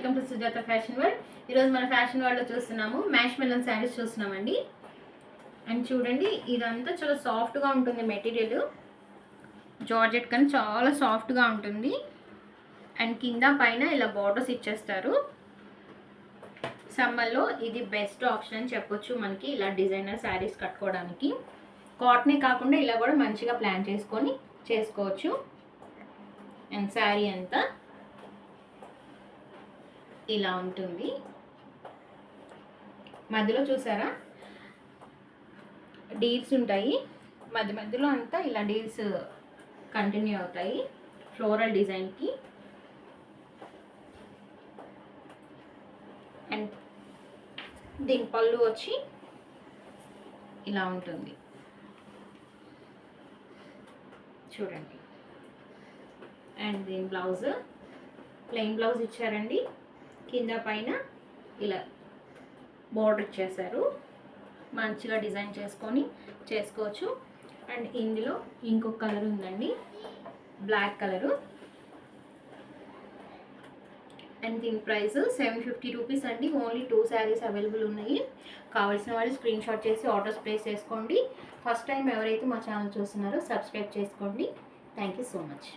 Welcome to Sujatha fashion world. ఈరోజు మన fashion వరల్డ్లో చూస్తున్నాము మ్యాష్ మెలన్ శారీస్ చూస్తున్నామండి. అండ్ చూడండి, ఇదంతా చాలా సాఫ్ట్గా ఉంటుంది మెటీరియల్, జార్జెట్ కానీ చాలా సాఫ్ట్గా ఉంటుంది. అండ్ కింద పైన ఇలా బార్డర్స్ ఇచ్చేస్తారు. సమ్మర్లో ఇది బెస్ట్ ఆప్షన్ అని చెప్పొచ్చు. మనకి ఇలా డిజైనర్ శారీస్ కట్టుకోవడానికి కాటనే కాకుండా ఇలా కూడా మంచిగా ప్లాన్ చేసుకొని చేసుకోవచ్చు. అండ్ శారీ అంతా ఇలా ఉంటుంది. మధ్యలో చూసారా డీల్స్ ఉంటాయి, మధ్యలో అంతా ఇలా డీల్స్ కంటిన్యూ అవుతాయి ఫ్లోరల్ డిజైన్కి. అండ్ దీని పళ్ళు వచ్చి ఇలా ఉంటుంది చూడండి. అండ్ దీని బ్లౌజ్ ప్లెయిన్ బ్లౌజ్ ఇచ్చారండి, కింద పైన ఇలా బోర్డర్ ఇచ్చేసారు. మంచిగా డిజైన్ చేసుకొని చేసుకోవచ్చు. అండ్ ఇందులో ఇంకొక కలర్ ఉందండి, బ్లాక్ కలరు. అండ్ దీని ప్రైస్ 750 రూపీస్ అండి. ఓన్లీ 2 శారీస్ అవైలబుల్ ఉన్నాయి. కావాల్సిన వాళ్ళు స్క్రీన్ షాట్ చేసి ఆర్డర్స్ ప్లేస్ చేసుకోండి. ఫస్ట్ టైం ఎవరైతే మా ఛానల్ చూస్తున్నారో సబ్స్క్రైబ్ చేసుకోండి. Thank you so much.